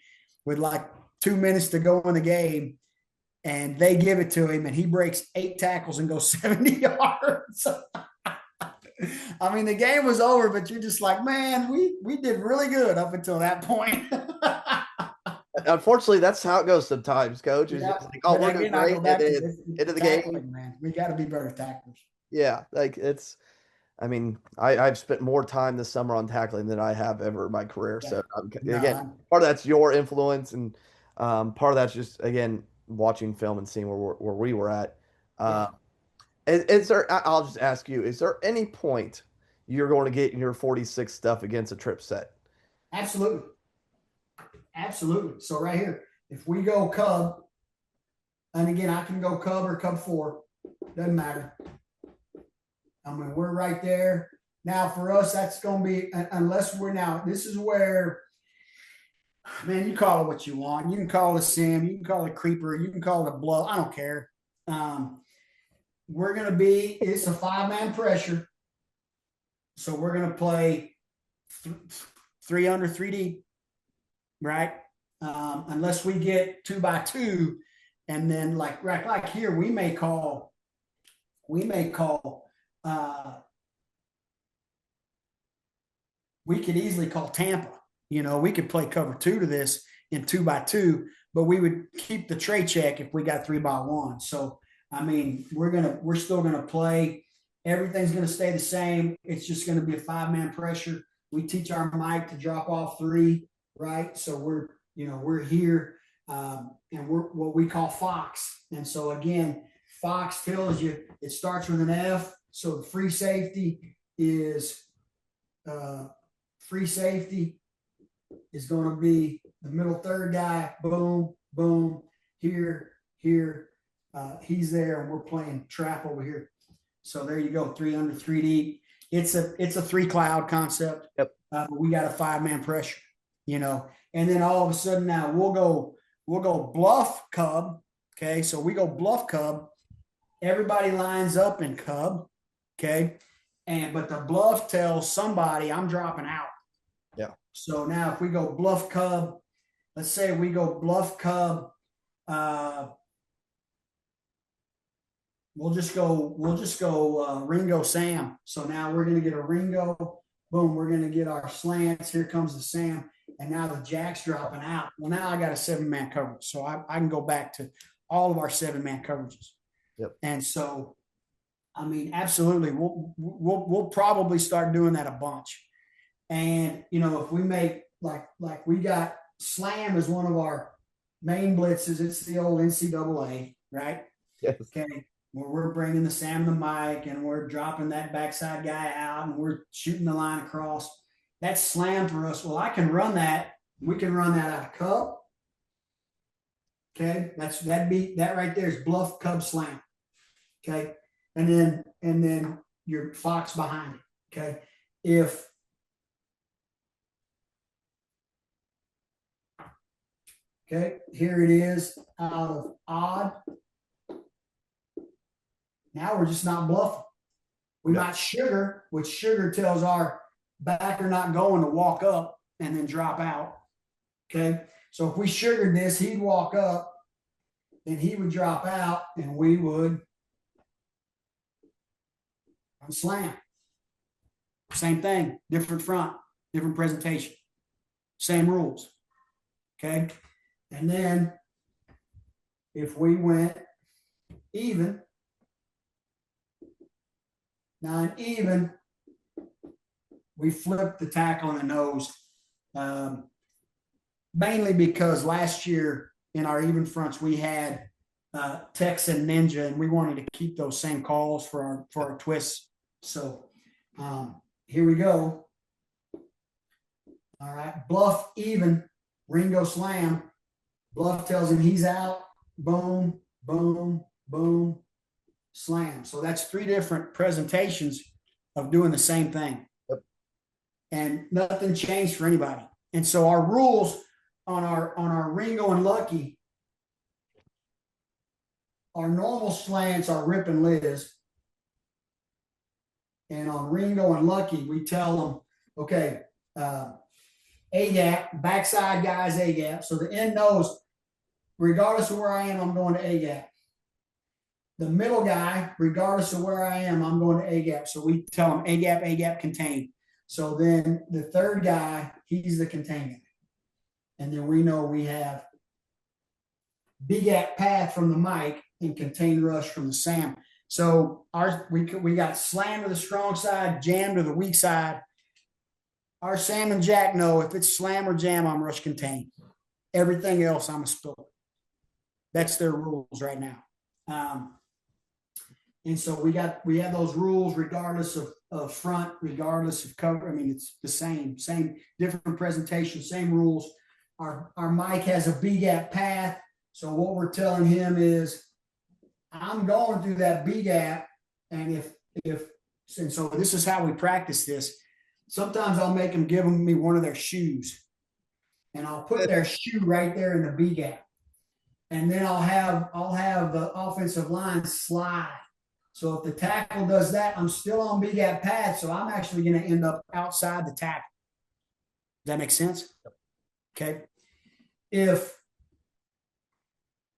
with like 2 minutes to go in the game, and they give it to him, and he breaks 8 tackles and goes 70 yards. I mean, the game was over, but you're just like, man, we did really good up until that point. Unfortunately, that's how it goes sometimes, Coach. It's just like, we're doing great, and then into the game. Man, we got to be better tacklers. Yeah, like it's I mean, I've spent more time this summer on tackling than I have ever in my career. Yeah. So No, again, part of that's your influence, and part of that's just again watching film and seeing where we were at. Uh, yeah, is there? I'll just ask you: is there any point you're going to get in your 46 stuff against a trip set? absolutely. Absolutely. So right here, if we go cub, and again, I can go cub or cub 4, doesn't matter. I mean, we're right there. Now for us, that's going to be, unless we're now, this is where, man, you call it what you want. You can call it a sim, you can call it a creeper, you can call it a blow. I don't care. We're going to be, it's a 5-man pressure. So we're going to play 3 under, 3 deep, right? Unless we get 2 by 2, and then like here, we may call, we could easily call Tampa. You know, we could play cover 2 to this in 2 by 2, but we would keep the tray check if we got 3 by 1. So, I mean, we're still gonna play. Everything's gonna stay the same. It's just gonna be a 5-man pressure. We teach our Mike to drop off 3, right? So we're here, and we're what we call Fox. And so again, Fox tells you it starts with an F. So the free safety is going to be the middle third guy. Boom, boom, here. He's there, and we're playing trap over here. So there you go, 3 under, 3 deep. It's a 3 cloud concept. Yep. We got a 5-man pressure, you know, and then all of a sudden now we'll go bluff cub. Okay, so we go bluff cub. Everybody lines up in cub. Okay, but the bluff tells somebody I'm dropping out. Yeah. So now if we go bluff cub, let's say we go bluff cub, we'll just go Ringo Sam. So now we're going to get a Ringo. Boom, we're going to get our slants. Here comes the Sam. And now the Jack's dropping out. Well, now I got a 7-man coverage. So I can go back to all of our 7-man coverages. Yep. And so, I mean, absolutely, we'll probably start doing that a bunch. And, you know, if we make, like we got slam as one of our main blitzes, it's the old NCAA, right? Yes. Okay. Where we're bringing the Sam the Mike, and we're dropping that backside guy out, and we're shooting the line across. That's slam for us. Well, I can run that. We can run that out of cup. Okay. That right there is bluff cub slam. Okay. And then your Fox behind it. Okay. Here it is out of odd. Now we're just not bluffing. We might sugar, which sugar tells our backer not going to walk up and then drop out. Okay. So if we sugared this, he'd walk up, then he would drop out, and we would slam. Same thing, different front, different presentation, same rules. Okay. And then if we went even, now in even, we flipped the tack on the nose, mainly because last year in our even fronts we had Texan Ninja, and we wanted to keep those same calls for our twists. So here we go. All right, bluff even, Ringo slam. Bluff tells him he's out. Boom, boom, boom, slam. So that's 3 different presentations of doing the same thing. Yep. And nothing changed for anybody. And so our rules on our Ringo and Lucky, our normal slants are Rip and Liz. And on Ringo and Lucky, we tell them, okay, A-gap, backside guys A-gap. So the end knows, regardless of where I am, I'm going to A-gap. The middle guy, regardless of where I am, I'm going to A-gap. So we tell him A-gap, A-gap, contain. So then the third guy, he's the contain guy. And then we know we have B-gap path from the Mike and contain rush from the Sam. So we got slam to the strong side, jam to the weak side. Our Sam and Jack know if it's slam or jam, I'm rush contain. Everything else, I'm a spiller. That's their rules right now. And so we have those rules regardless of front, regardless of cover. I mean, it's the same different presentation, same rules. Our Mike has a B gap path. So what we're telling him is, I'm going through that B gap, and and so this is how we practice this. Sometimes I'll make them give me one of their shoes, and I'll put their shoe right there in the B gap, and then I'll have the offensive line slide. So if the tackle does that, I'm still on B gap path, so I'm actually going to end up outside the tackle. Does that make sense? Okay. If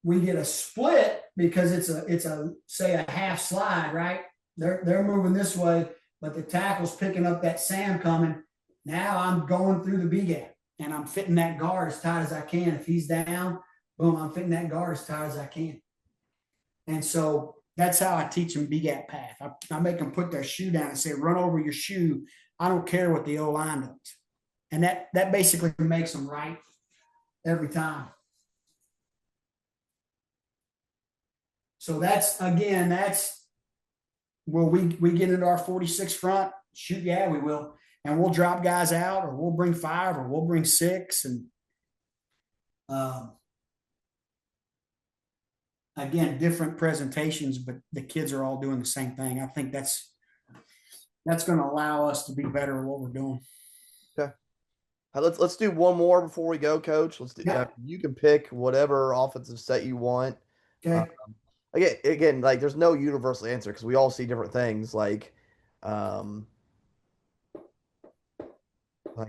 we get a split because it's a say a half slide, right? They're moving this way, but the tackle's picking up that Sam coming. Now I'm going through the B gap and I'm fitting that guard as tight as I can. If he's down, boom, I'm fitting that guard as tight as I can. And so that's how I teach them B gap path. I make them put their shoe down and say, run over your shoe. I don't care what the O-line does. And that basically makes them right every time. So that's will we get into our 46 front? Shoot, yeah, we will. And we'll drop guys out, or we'll bring 5, or we'll bring 6. And again, different presentations, but the kids are all doing the same thing. I think that's going to allow us to be better at what we're doing. Okay. Let's do one more before we go, Coach. Let's do. Yeah. You can pick whatever offensive set you want. Okay. Again, like there's no universal answer because we all see different things. Like I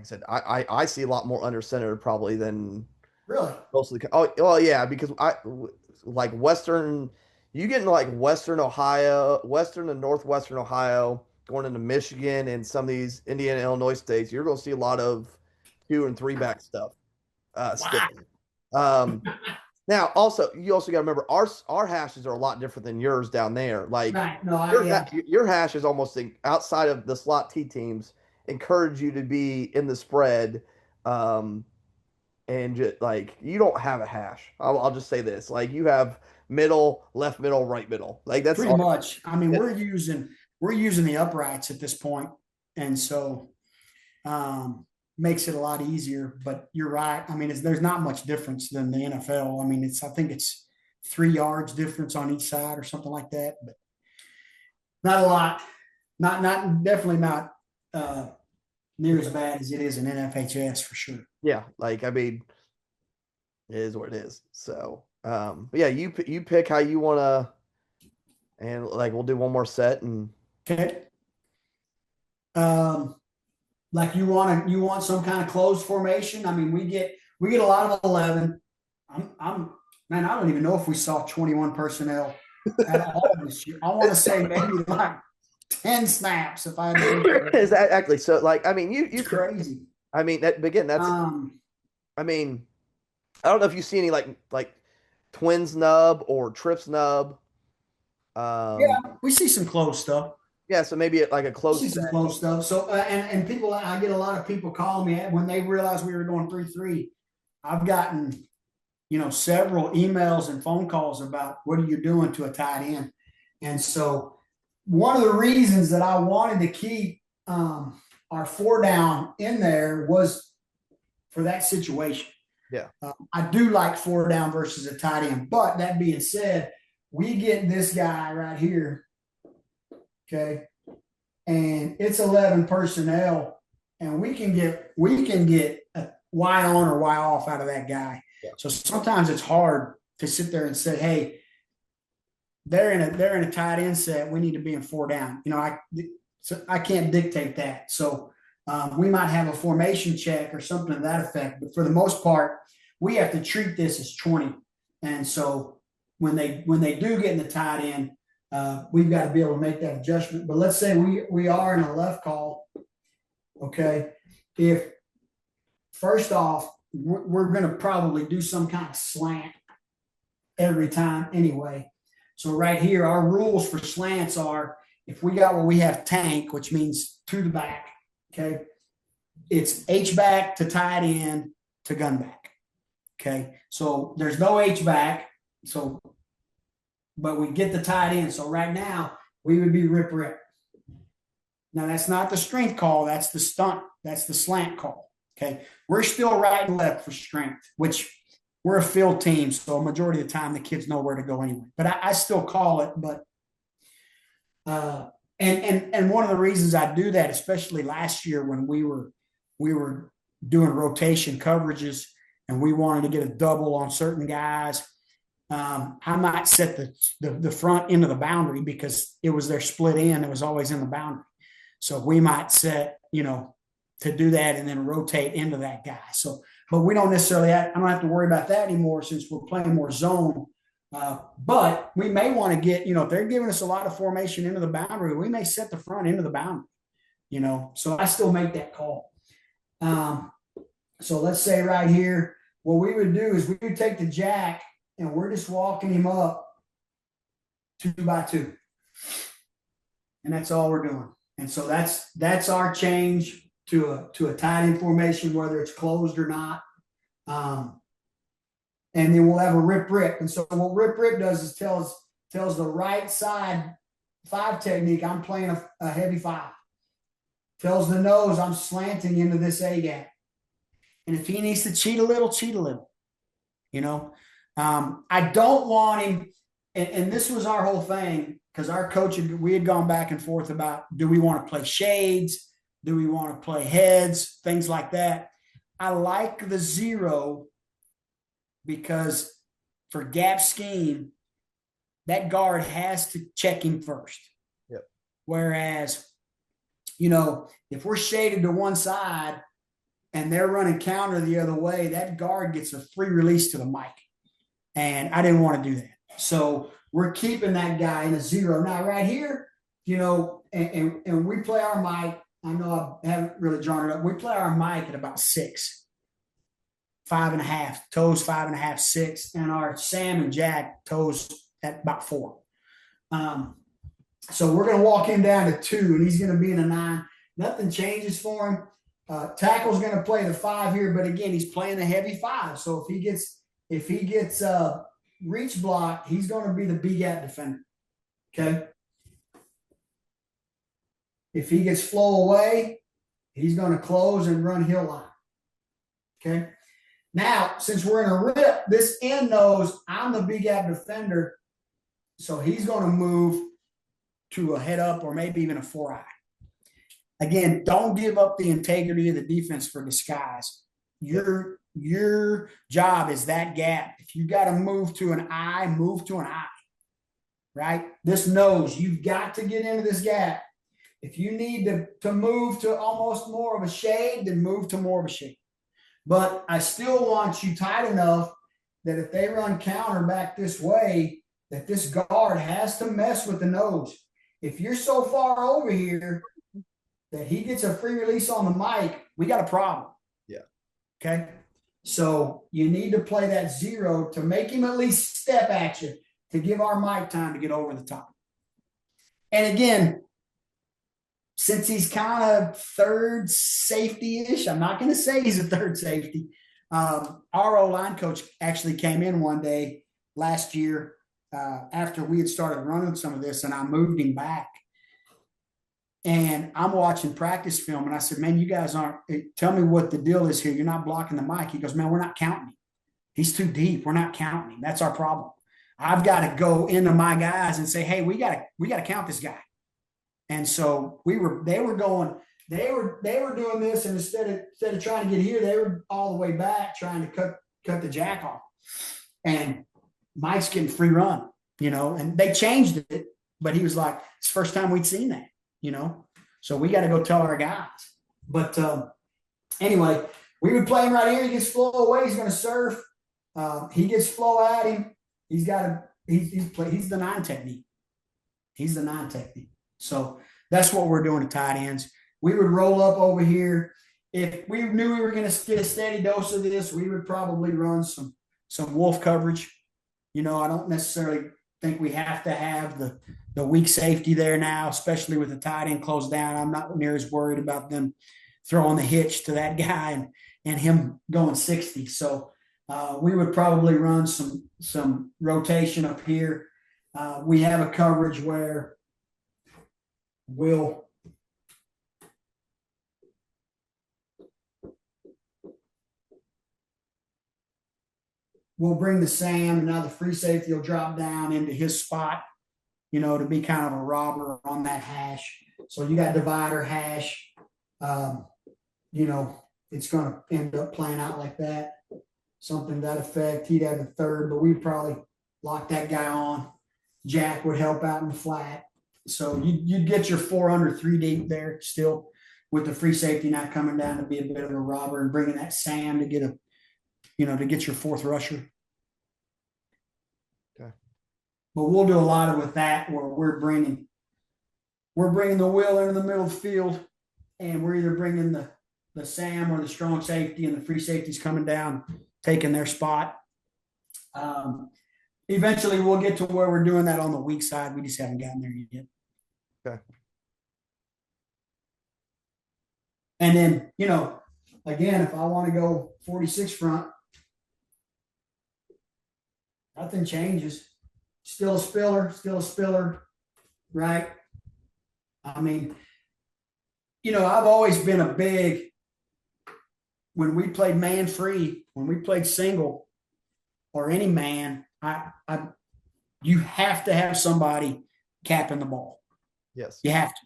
said, I see a lot more under center probably than really mostly. Oh, well, yeah, because like Western, you get into like Western Ohio, Western and Northwestern Ohio, going into Michigan and some of these Indiana, Illinois states, you're going to see a lot of 2 and 3 back stuff. Still. Now, you also got to remember our hashes are a lot different than yours down there. Like, right. No, your hash is almost outside of the slot T teams encourage you to be in the spread, and just like you don't have a hash. I'll just say this: like you have middle, left middle, right middle. Like that's pretty much. I mean, we're using the uprights at this point, and so makes it a lot easier, but you're right. I mean, there's not much difference than the NFL. I mean, I think it's 3 yards difference on each side or something like that, but not a lot. Not definitely not near as bad as it is in NFHS for sure. Yeah, like I mean, it is what it is. So, but yeah, you pick how you want to, and like we'll do one more set and okay. Like you want some kind of closed formation. I mean, we get a lot of 11. Man, I don't even know if we saw 21 personnel at all this year. I want to say maybe like 10 snaps if I had exactly. So like I mean you crazy. I mean that's I mean I don't know if you see any like twins nub or trips nub. Yeah, we see some close stuff. Yeah, so maybe like a close. Some close stuff. So and people, I get a lot of people calling me when they realized we were going 3-3. I've gotten several emails and phone calls about what are you doing to a tight end, and so one of the reasons that I wanted to keep our 4 down in there was for that situation. Yeah, I do like 4 down versus a tight end, but that being said, we get this guy right here. Okay. And it's 11 personnel, and we can get a Y on or Y off out of that guy. Yeah. So sometimes it's hard to sit there and say, hey, they're in a tight end set. We need to be in 4 down. I can't dictate that. So we might have a formation check or something to that effect. But for the most part, we have to treat this as 20. And so when they do get in the tight end, we've got to be able to make that adjustment. But let's say we are in a left call. Okay. If first off, we're going to probably do some kind of slant every time anyway. So right here, our rules for slants are, if we got where we have tank, which means to the back, okay, it's H-back to tight end to gun back, okay? So there's no H-back, so, but we get the tight end. So right now, we would be rip. Now, that's not the strength call. That's the stunt. That's the slant call, okay? We're still right and left for strength, which we're a field team, so a majority of the time the kids know where to go anyway. But I still call it. But and one of the reasons I do that, especially last year when we were doing rotation coverages and we wanted to get a double on certain guys, I might set the front into the boundary because it was their split end. It was always in the boundary. So we might set, to do that and then rotate into that guy. So, but we don't necessarily I don't have to worry about that anymore since we're playing more zone. But we may want to get, if they're giving us a lot of formation into the boundary, we may set the front into the boundary, so I still make that call. So let's say right here, what we would do is we would take the jack and we're just walking him up 2 by 2. And that's all we're doing. And so that's our change to a tight end formation, whether it's closed or not. And then we'll have a rip. And so what rip does is tells the right side 5 technique, I'm playing a heavy 5. Tells the nose, I'm slanting into this A gap. And if he needs to cheat a little, cheat a little. I don't want him, and this was our whole thing, because our coach, we had gone back and forth about, do we want to play shades? Do we want to play heads? Things like that. I like the 0 because for gap scheme, that guard has to check him first. Yep. Whereas, if we're shaded to one side and they're running counter the other way, that guard gets a free release to the mic. And I didn't want to do that. So we're keeping that guy in a 0. Now, right here, and we play our mic. I know I haven't really drawn it up. We play our mic at about 6, 5.5, toes 5.5, 6, and our Sam and Jack toes at about 4. So we're going to walk him down to 2, and he's going to be in a 9. Nothing changes for him. Tackle's going to play the 5 here, but again, he's playing a heavy 5. So if he gets reach block, he's going to be the B gap defender. Okay. If he gets flow away, he's going to close and run hill line. Okay. Now, since we're in a rip, this end knows I'm the B gap defender. So he's going to move to a head up or maybe even a 4-eye. Again, don't give up the integrity of the defense for disguise. Your job is that gap. If you got to move to an eye, move to an eye, right? This knows you've got to get into this gap. If you need to move to almost more of a shade, then move to more of a shade. But I still want you tight enough that if they run counter back this way, that this guard has to mess with the nose. If you're so far over here that he gets a free release on the mic, we got a problem. Yeah. Okay. So you need to play that 0 to make him at least step at you to give our mic time to get over the top. And again, since he's kind of third safety-ish, I'm not going to say he's a third safety. Our O-line coach actually came in one day last year after we had started running some of this, and I moved him back. And I'm watching practice film, and I said, man, you guys aren't – tell me what the deal is here. You're not blocking the mic. He goes, man, we're not counting him. He's too deep. We're not counting him. That's our problem. I've got to go into my guys and say, hey, we got to count this guy. And so they were doing this, and instead of trying to get here, they were all the way back trying to cut the jack off. And Mike's getting free run, and they changed it, but he was like, it's the first time we'd seen that, so we got to go tell our guys. But anyway, we would play him right here. He gets flow away. He's going to surf. He gets flow at him. He's the 9 technique. He's the 9 technique. So that's what we're doing to tight ends. We would roll up over here. If we knew we were going to get a steady dose of this, we would probably run some wolf coverage. I don't necessarily think we have to have the weak safety there now, especially with the tight end closed down. I'm not near as worried about them throwing the hitch to that guy and him going 60. So we would probably run some rotation up here. We have a coverage where we'll bring the Sam, and now the free safety will drop down into his spot, to be kind of a robber on that hash. So you got divider hash. It's going to end up playing out like that. Something to that effect. He'd have the third, but we'd probably lock that guy on. Jack would help out in the flat. So you'd get your 4 under 3 deep there still, with the free safety not coming down to be a bit of a robber, and bringing that Sam to get to get your 4th rusher. Okay. But we'll do a lot of with that, where we're bringing the wheel into the middle of the field, and we're either bringing the Sam or the strong safety, and the free safety's coming down, taking their spot. Eventually we'll get to where we're doing that on the weak side. We just haven't gotten there yet. Okay. And then, again, if I want to go 46 front, nothing changes. Still a spiller, right? I mean, I've always been a big, when we played man free, when we played single or any man, you have to have somebody capping the ball. Yes. You have to.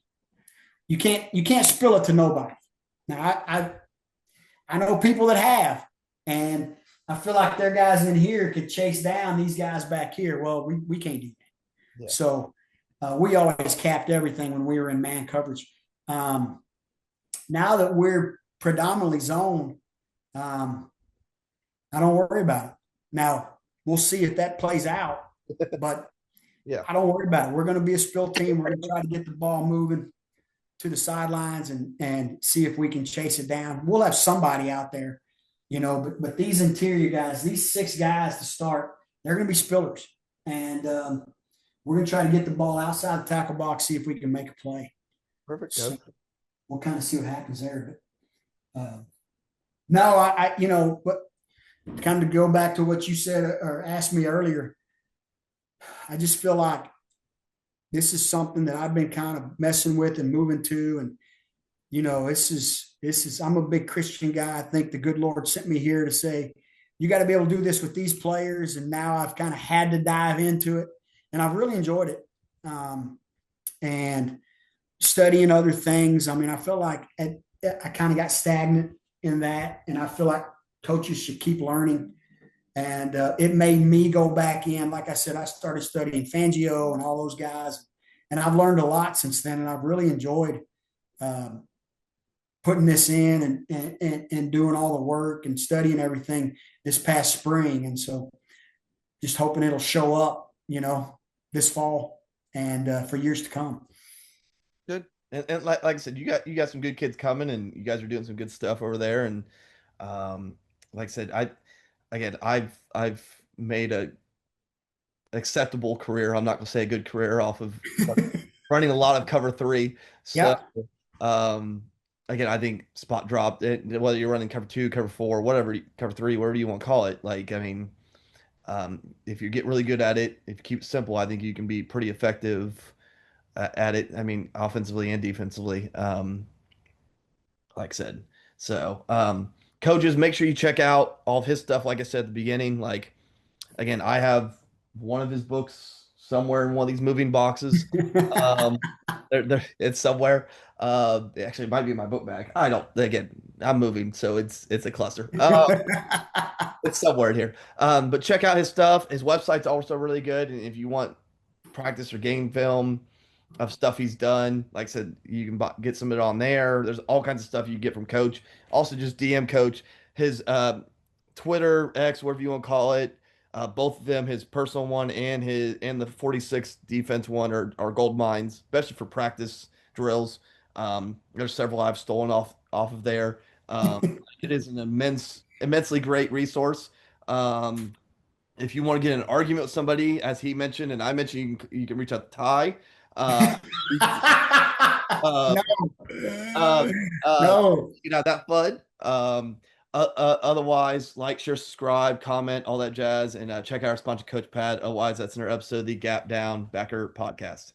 You can't spill it to nobody. Now I know people that have, and I feel like their guys in here could chase down these guys back here. Well, we can't do that. Yeah. So we always capped everything when we were in man coverage. Now that we're predominantly zone, I don't worry about it. Now, we'll see if that plays out, but yeah, I don't worry about it. We're going to be a spill team. We're going to try to get the ball moving to the sidelines and see if we can chase it down. We'll have somebody out there, but these interior guys, these 6 guys to start, they're going to be spillers. And we're going to try to get the ball outside the tackle box, see if we can make a play. Perfect. So we'll kind of see what happens there. But no, but kind of go back to what you said or asked me earlier. I just feel like this is something that I've been kind of messing with and moving to. And, this is, I'm a big Christian guy. I think the good Lord sent me here to say, you got to be able to do this with these players. And now I've kind of had to dive into it, and I've really enjoyed it. And studying other things. I mean, I feel like I kind of got stagnant in that, and I feel like coaches should keep learning. And it made me go back in. Like I said, I started studying Fangio and all those guys, and I've learned a lot since then. And I've really enjoyed putting this in and doing all the work and studying everything this past spring. And so just hoping it'll show up, this fall and for years to come. Good. And like I said, you got some good kids coming, and you guys are doing some good stuff over there. And like I said, I've made a acceptable career. I'm not gonna say a good career off of running a lot of cover 3. So again, I think spot drop, whether you're running cover 2, cover 4, whatever, cover 3, whatever you want to call it. Like, I mean, if you get really good at it, if you keep it simple, I think you can be pretty effective at it. I mean, offensively and defensively, like I said. So, coaches, make sure you check out all of his stuff. Like I said at the beginning, like, again, I have one of his books somewhere in one of these moving boxes. It's somewhere. Actually, it might be in my book bag. I don't. Again, I'm moving, so it's a cluster. It's somewhere in here. But check out his stuff. His website's also really good. And if you want practice or game film of stuff he's done, like I said, you can get some of it on there. There's all kinds of stuff you get from Coach. Also, just DM Coach. His Twitter, X, whatever you want to call it. Both of them, his personal one and the 46 defense one, are gold mines, especially for practice drills. There's several I've stolen off of there. It is an immensely great resource. If you want to get in an argument with somebody, as he mentioned, and I mentioned, you can reach out to Ty. Uh, No. you know, that fun. Otherwise, like, share, subscribe, comment, all that jazz, and check out our sponsor, Coachpad. Otherwise, that's another episode of the Gap Down Backer Podcast.